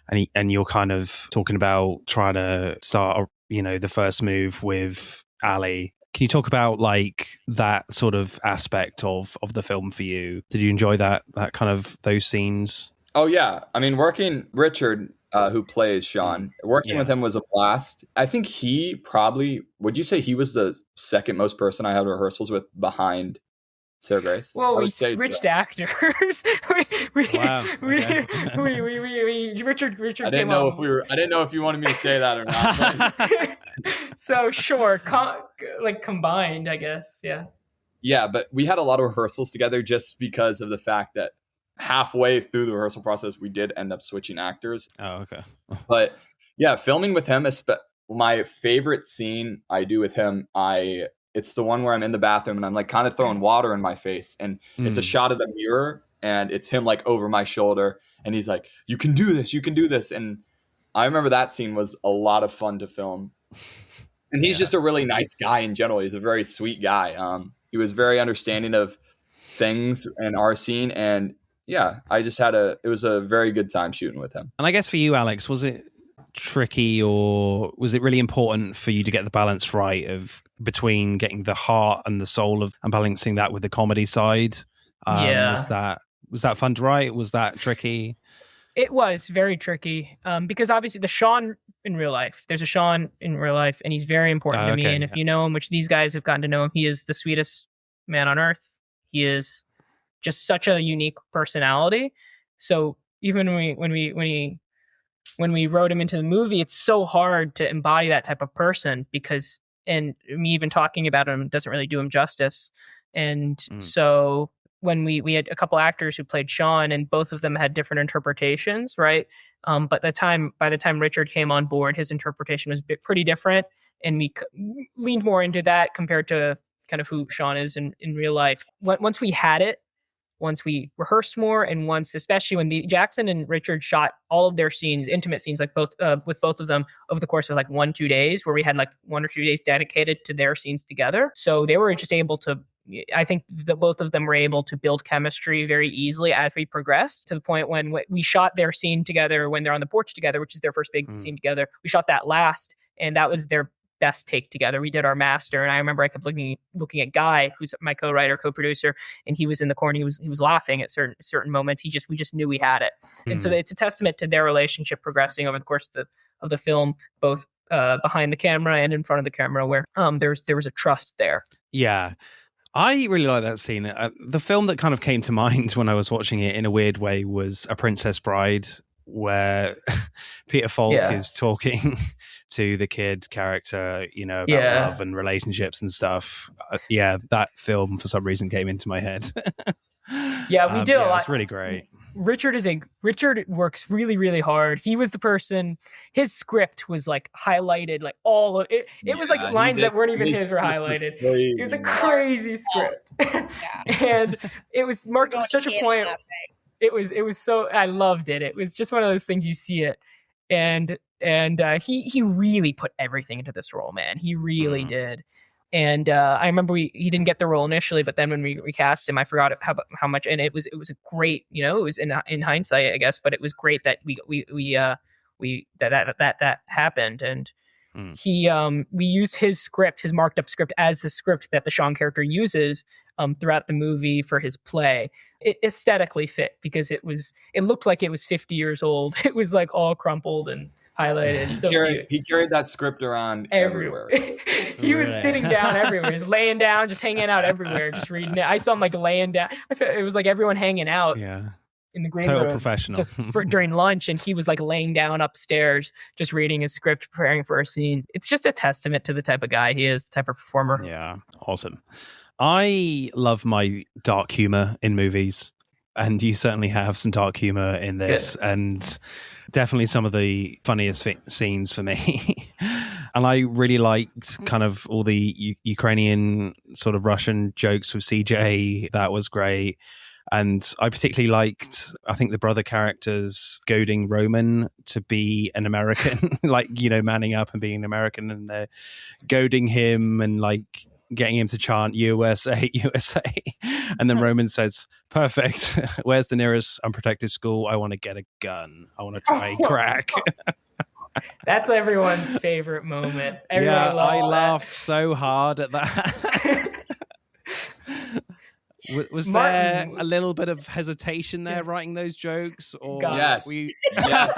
and you're kind of talking about trying to start, the first move with Ali. Can you talk about like that sort of aspect of the film for you? Did you enjoy that kind of those scenes? Oh yeah. I mean, Richard, who plays Sean, working with him was a blast. I think would you say he was the second most person I had rehearsals with behind Sarah Grace? Well, we switched actors. Richard I didn't know if you wanted me to say that or not. So sure, combined, I guess. Yeah. Yeah, but we had a lot of rehearsals together just because of the fact that halfway through the rehearsal process, we did end up switching actors. Oh, okay. But yeah, filming with him, my favorite scene I do with him, it's the one where I'm in the bathroom and I'm like kind of throwing water in my face, and it's a shot of the mirror and it's him like over my shoulder and he's like, you can do this. And I remember that scene was a lot of fun to film. And he's just a really nice guy in general. He's a very sweet guy. He was very understanding of things in our scene, and yeah, it was a very good time shooting with him. And I guess for you, Alex, was it tricky or was it really important for you to get the balance right between getting the heart and the soul and balancing that with the comedy side? Was that fun to write? Was that tricky? It was very tricky because obviously there's a Sean in real life, and he's very important to me. And if you know him, which these guys have gotten to know him, he is the sweetest man on earth. He is just such a unique personality. So even when we wrote him into the movie, it's so hard to embody that type of person and me even talking about him doesn't really do him justice. And so when we had a couple actors who played Sean, and both of them had different interpretations, right? But by the time Richard came on board, his interpretation was pretty different, and we leaned more into that compared to kind of who Sean is in real life. Once we rehearsed more, and especially when Jackson and Richard shot all of their scenes, intimate scenes, like with both of them over the course of like 1-2 days, where we had like 1 or 2 days dedicated to their scenes together. So they were just able to, I think that both of them were able to build chemistry very easily as we progressed, to the point when we shot their scene together when they're on the porch together, which is their first big scene together. We shot that last, and that was their best take together. We did our master, and I remember I kept looking at Guy, who's my co-writer, co-producer, and he was in the corner. He was laughing at certain moments. We just knew we had it, and so it's a testament to their relationship progressing over the course of the film, both behind the camera and in front of the camera, where there was a trust there. Yeah. I really like that scene. The film that kind of came to mind when I was watching it in a weird way was A Princess Bride, where Peter Falk is talking to the kid character, about love and relationships and stuff. That film for some reason came into my head. We did a lot. It's really great. Richard works really, really hard. He was the person, his script was like highlighted, like all of it. It was like lines that weren't even his were highlighted. It was a crazy script. And it was marked at such a point. It was so, I loved it. It was just one of those things, you see it. And he really put everything into this role, man. He really did. And I remember he didn't get the role initially, but then when we recast him, I forgot how much. And it was a great, it was in hindsight, I guess, but it was great that that happened. And we used his script, his marked up script, as the script that the Sean character uses throughout the movie for his play. It aesthetically fit because it looked like it was 50 years old. It was like all crumpled and highlighted. He carried that script around everywhere. He was sitting down everywhere. He was laying down, just hanging out everywhere, just reading it. I saw him like laying down. It was like everyone hanging out. Yeah. in the green Total room professional. just during lunch, and he was like laying down upstairs, just reading his script, preparing for a scene. It's just a testament to the type of guy he is, the type of performer. Yeah, awesome. I love my dark humor in movies, and you certainly have some dark humor in this. Good. And definitely some of the funniest scenes for me. And I really liked kind of all the Ukrainian sort of Russian jokes with CJ. That was great. And I particularly liked, I think, the brother characters goading Roman to be an American, like, you know, manning up and being an American, and they're goading him and like getting him to chant USA, USA. And then Roman says, perfect. Where's the nearest unprotected school? I want to get a gun. I want to try crack. That's everyone's favorite moment. Yeah, I laughed so hard at that. Was there a little bit of hesitation there writing those jokes? Or yes. Yes.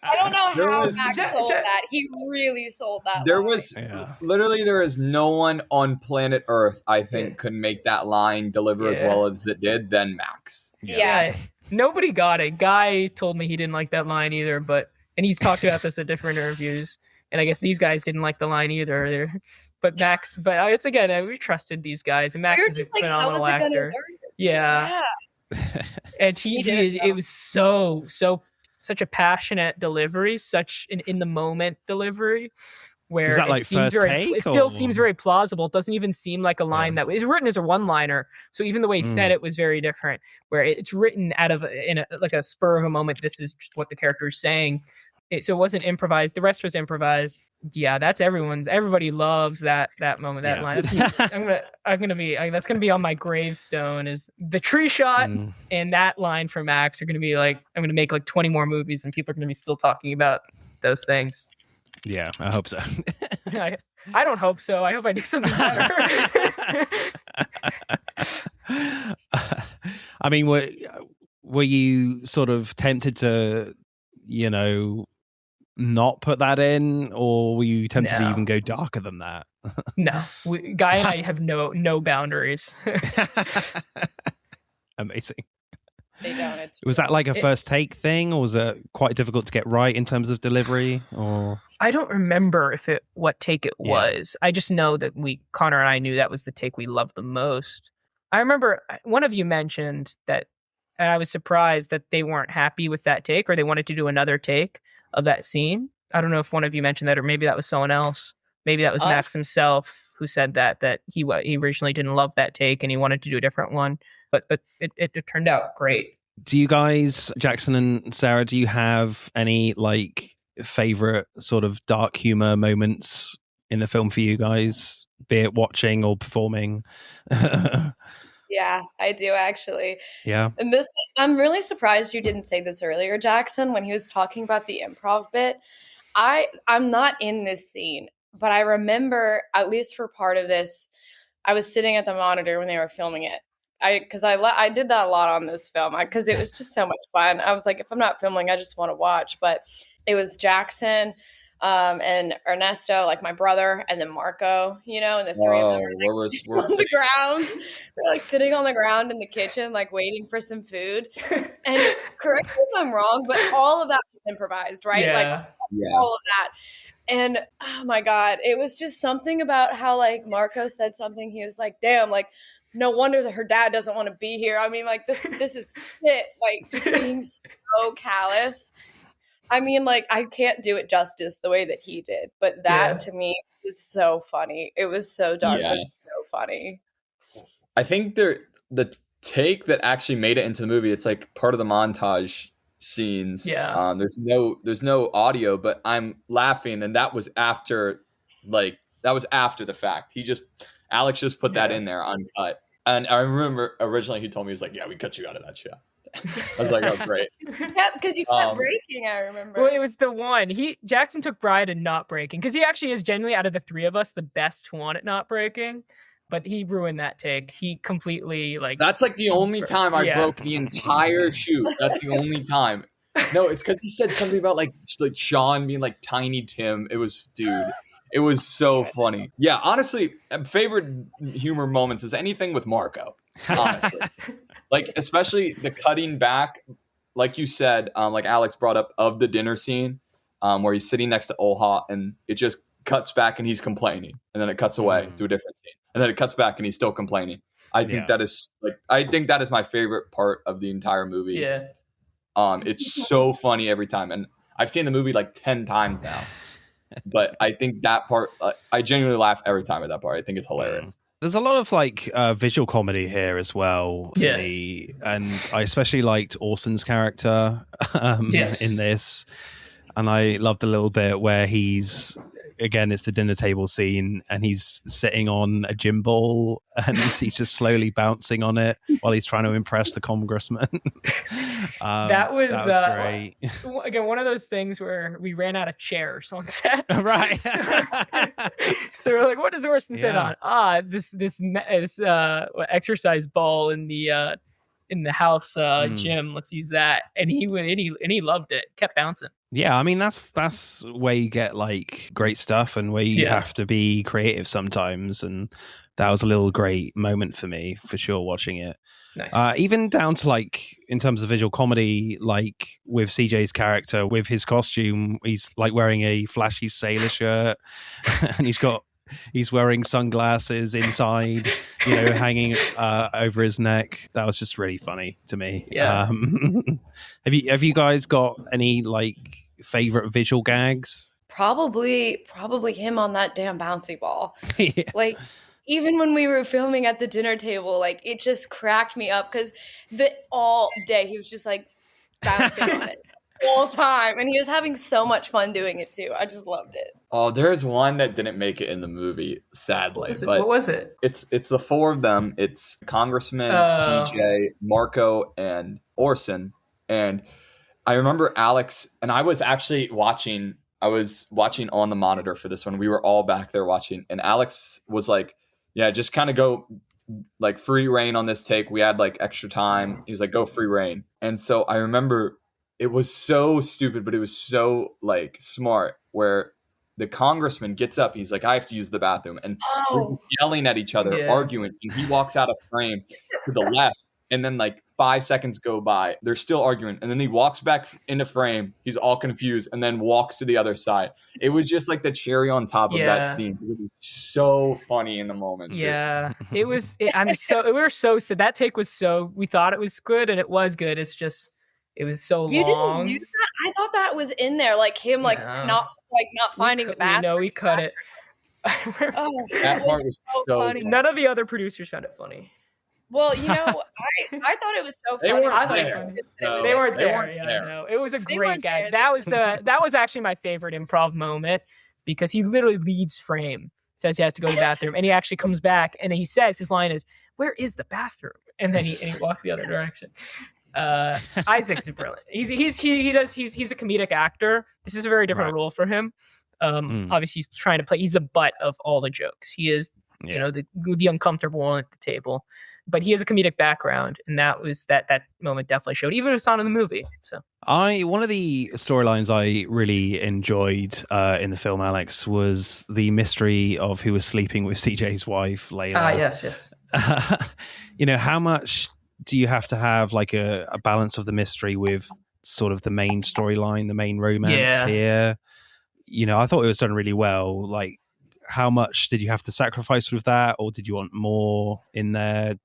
I don't know how Max sold that. He really sold that. There was literally, there is no one on planet Earth, I think, could make that line deliver as well as it did than Max. Yeah. Nobody got it. Guy told me he didn't like that line either, and he's talked about this at different interviews. And I guess these guys didn't like the line either. But Max, it's again, we trusted these guys, and Max is a phenomenal actor. Yeah. And it was such a passionate delivery, such an in the moment delivery, where that like it still seems very plausible. It doesn't even seem like a line that was written as a one-liner. So even the way he said it was very different, where it's written out of like a spur of a moment. This is just what the character is saying. So it wasn't improvised. The rest was improvised. Yeah, that's everybody loves that moment, that line. That's gonna be on my gravestone, is the tree shot and that line from Max are gonna be like, I'm gonna make like 20 more movies and people are gonna be still talking about those things. Yeah, I hope so. I don't hope so. I hope I do something better. I mean, were you sort of tempted to, you know, not put that in, or were you tempted to even go darker than that? No, Guy and I have no boundaries. Amazing. They don't. Was that like a first take thing, or was it quite difficult to get right in terms of delivery? Or I don't remember what take it was. I just know that Connor and I knew that was the take we loved the most. I remember one of you mentioned that, and I was surprised that they weren't happy with that take, or they wanted to do another take of that scene. I don't know if one of you mentioned that, or maybe that was someone else. Maybe that was Max himself who said that he originally didn't love that take and he wanted to do a different one. But it turned out great. Do you guys, Jackson and Sarah, do you have any like favorite sort of dark humor moments in the film for you guys, be it watching or performing? Yeah, I do actually. Yeah. And I'm really surprised you didn't say this earlier, Jackson, when he was talking about the improv bit. I'm not in this scene, but I remember, at least for part of this, I was sitting at the monitor when they were filming it. Because I did that a lot on this film, because it was just so much fun. I was like, if I'm not filming, I just want to watch. But it was Jackson and Ernesto, like my brother, and then Marco, you know, and the three of them were like sitting on the ground. They're like sitting on the ground in the kitchen, like waiting for some food. And correct me if I'm wrong, but all of that was improvised, right? Yeah. All of that. And oh my God, it was just something about how like Marco said something. He was like, damn, like, no wonder that her dad doesn't want to be here. I mean, like, this is shit. Like, just being so callous. I mean, like, I can't do it justice the way that he did. But that, to me, is so funny. It was so dark. It was so funny. I think the take that actually made it into the movie, it's like part of the montage scenes. Yeah. There's no audio, but I'm laughing. And that was after the fact. Alex just put that in there uncut. And I remember originally he told me, he was like, yeah, we cut you out of that shot. I was like, oh, great. Yeah, because you kept breaking, I remember. Well, it was the one. Jackson took pride in not breaking, because he actually is genuinely, out of the three of us, the best one at not breaking. But he ruined that take. He completely, like... That's like the only time I broke the entire shoot. That's the only time. No, it's because he said something about like Sean being like Tiny Tim. It was, dude... It was so funny. Yeah, honestly, favorite humor moments is anything with Marco, honestly. Like, especially the cutting back, like you said, like Alex brought up, of the dinner scene, where he's sitting next to Olha, and it just cuts back and he's complaining, and then it cuts away to a different scene, and then it cuts back and he's still complaining. I think that is my favorite part of the entire movie. Yeah. It's so funny every time, and I've seen the movie like 10 times now, but I think that part, I genuinely laugh every time at that part. I think it's hilarious. There's a lot of like visual comedy here as well for me, and I especially liked Orson's character in this, and I loved the little bit where he's, again, it's the dinner table scene, and he's sitting on a gym ball, and he's just slowly bouncing on it while he's trying to impress the congressman. That was great. Again, one of those things where we ran out of chairs on set. Right. So we're like, what does Orson sit on? This exercise ball in the house gym. Let's use that. And he loved it. Kept bouncing. Yeah, I mean that's where you get like great stuff, and where you have to be creative sometimes, and that was a little great moment for me for sure watching it. Nice. Even down to like in terms of visual comedy, like with CJ's character, with his costume, he's like wearing a flashy sailor shirt, and he's wearing sunglasses inside, hanging over his neck. That was just really funny to me. Yeah. Have you guys got any like favorite visual gags? Probably him on that damn bouncy ball. Like, even when we were filming at the dinner table, like, it just cracked me up because all day he was just like bouncing on it all time, and he was having so much fun doing it too. I just loved it. Oh, there's one that didn't make it in the movie, sadly. What was it? It's the four of them. It's Congressman, CJ, Marco, and Orson. And I remember Alex, and I was actually watching. I was watching on the monitor for this one. We were all back there watching, and Alex was like, "Yeah, just kind of go like free reign on this take. We had like extra time." He was like, "Go free reign." And so I remember it was so stupid, but it was so like smart, where the congressman gets up. He's like, "I have to use the bathroom," and they're yelling at each other, arguing. And he walks out of frame to the left, and then like 5 seconds go by. They're still arguing, and then he walks back into frame. He's all confused, and then walks to the other side. It was just like the cherry on top of that scene, because it was so funny in the moment. Too. Yeah, it was. We were so sad. That take was so. We thought it was good, and it was good. It's just. It was so long. You didn't use that? I thought that was in there, like him, not finding the bathroom. No, we cut it. That part was so funny. None of the other producers found it funny. Well, I thought it was so funny. They weren't there. Yeah, no, it was a great gag. That was actually my favorite improv moment, because he literally leaves frame, says he has to go to the bathroom, and he actually comes back, and he says his line is, "Where is the bathroom?" And then he walks the other direction. Isaac's brilliant. He's a comedic actor. This is a very different role for him. Obviously he's trying to play. He's the butt of all the jokes. He is, the uncomfortable one at the table. But he has a comedic background, and that moment definitely showed, even if it's not in the movie. So one of the storylines I really enjoyed in the film, Alex, was the mystery of who was sleeping with CJ's wife, Layla. Yes. How much do you have to have like a balance of the mystery with sort of the main storyline, the main romance here? I thought it was done really well. Like, how much did you have to sacrifice with that, or did you want more in there?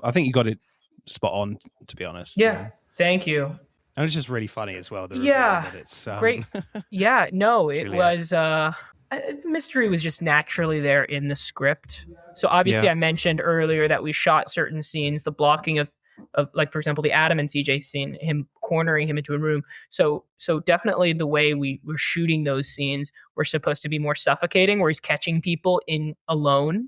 I think you got it spot on, to be honest. Yeah, thank you. And it's just really funny as well. It's great. Yeah, no, it was. The mystery was just naturally there in the script. So obviously, I mentioned earlier that we shot certain scenes, the blocking of like, for example, the Adam and CJ scene, him cornering him into a room. So definitely the way we were shooting those scenes were supposed to be more suffocating, where he's catching people in alone.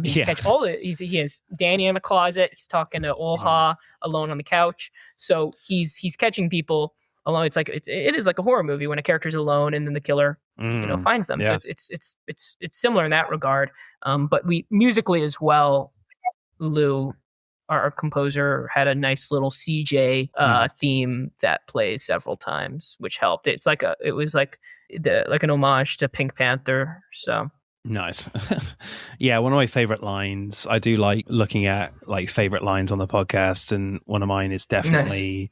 He has Danny in a closet. He's talking to Olha alone on the couch. So he's catching people alone. It's like it is like a horror movie when a character's alone and then the killer finds them. So it's similar in that regard. But we musically as well, Lou, our composer, had a nice little CJ theme that plays several times, which helped. It was like an homage to Pink Panther. So Nice. Yeah, one of my favorite lines. I do like looking at like favorite lines on the podcast, and one of mine is definitely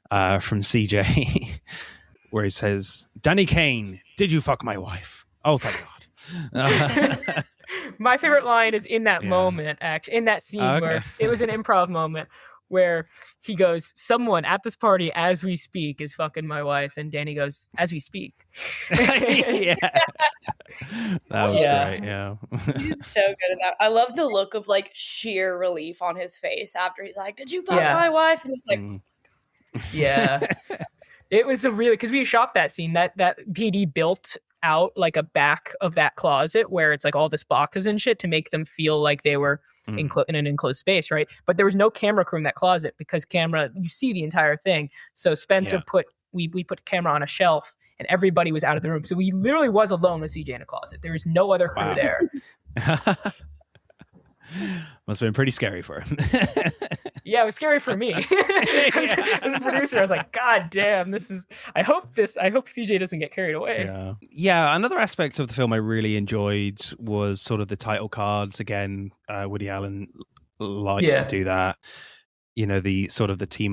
from CJ, where he says, "Danny Kane, did you fuck my wife?" Oh, thank God. My favorite line is in that moment, actually, in that scene where it was an improv moment where he goes, "Someone at this party as we speak is fucking my wife," and Danny goes, "As we speak." Yeah. That was great. Yeah. He's so good at that. I love the look of like sheer relief on his face after he's like, "Did you fuck my wife?" And he's like, yeah. It was a really, because we shot that scene, that PD built out like a back of that closet where it's like all this boxes and shit to make them feel like they were in an enclosed space, right? But there was no camera crew in that closet because you see the entire thing. So Spencer we put camera on a shelf and everybody was out of the room. So we literally was alone with CJ in a closet. There was no other crew there. Must have been pretty scary for him. Yeah, it was scary for me. As a producer, I was like, God damn, I hope CJ doesn't get carried away. Yeah, another aspect of the film I really enjoyed was sort of the title cards. Again, Woody Allen likes to do that. You know, the sort of the T-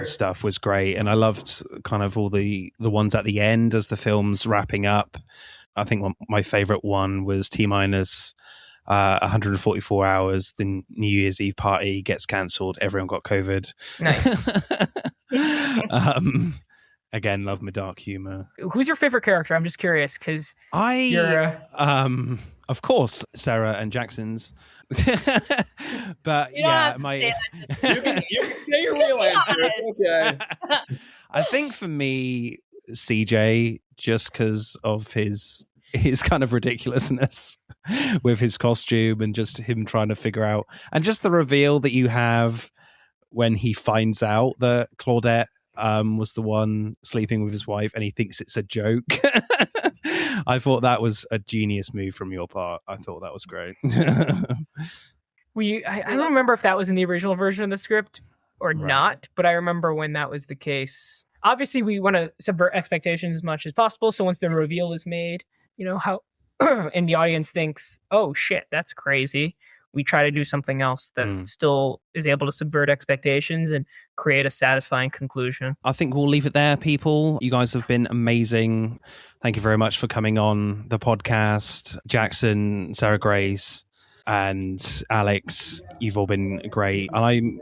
stuff was great. And I loved kind of all the ones at the end as the film's wrapping up. I think my favorite one was T- 144 hours, the New Year's Eve party gets cancelled, everyone got COVID. Nice. Again, love my dark humor. Who's your favorite character? I'm just curious because of course, Sarah and Jackson's. But you don't have to you can say your real answer. Okay. I think for me, CJ, just because of his kind of ridiculousness with his costume and just him trying to figure out, and just the reveal that you have when he finds out that Claudette was the one sleeping with his wife and he thinks it's a joke. I thought that was a genius move from your part. I thought that was great. I don't remember if that was in the original version of the script or not, but I remember when that was the case. Obviously, we want to subvert expectations as much as possible. So once the reveal is made, you know, how and the audience thinks, oh shit, that's crazy, we try to do something else that still is able to subvert expectations and create a satisfying conclusion. I think we'll leave it there, people. You guys have been amazing. Thank you very much for coming on the podcast. Jackson, Sarah Grace, and Alex, you've all been great. And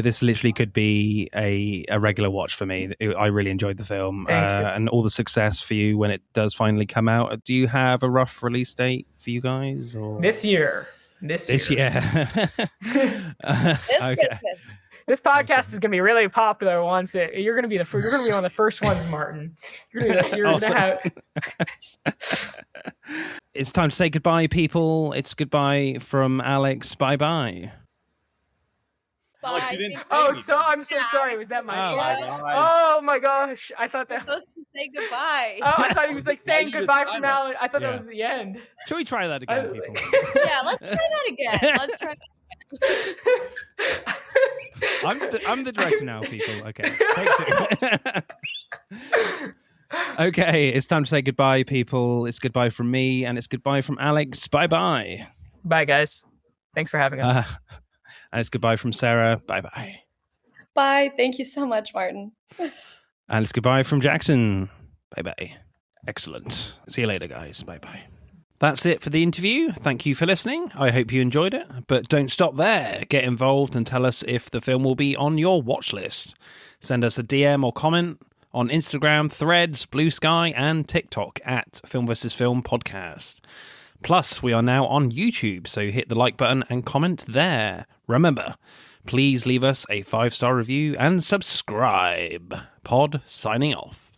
this literally could be a regular watch for me. I really enjoyed the film. And all the success for you when it does finally come out. Do you have a rough release date for you guys? Or? This year. This Christmas. This podcast is going to be really popular once you're going to be one of the first ones, Martin. It's time to say goodbye, people. It's goodbye from Alex. Bye-bye. Alex, you didn't I'm so sorry. Was that my fault? Oh my gosh. I thought that was supposed to say goodbye. Oh, I thought he was like saying goodbye from Alex. I thought that was the end. Should we try that again, people? Yeah, let's try that again. I'm the director now, people. Okay. Okay, it's time to say goodbye, people. It's goodbye from me, and it's goodbye from Alex. Bye-bye. Bye, guys. Thanks for having us. And it's goodbye from Sarah. Bye-bye. Bye. Thank you so much, Martin. And it's goodbye from Jackson. Bye-bye. Excellent. See you later, guys. Bye-bye. That's it for the interview. Thank you for listening. I hope you enjoyed it. But don't stop there. Get involved and tell us if the film will be on your watch list. Send us a DM or comment on Instagram, Threads, Blue Sky, and TikTok at Film vs. Film Podcast. Plus, we are now on YouTube, so hit the like button and comment there. Remember, please leave us a 5-star review and subscribe. Pod signing off.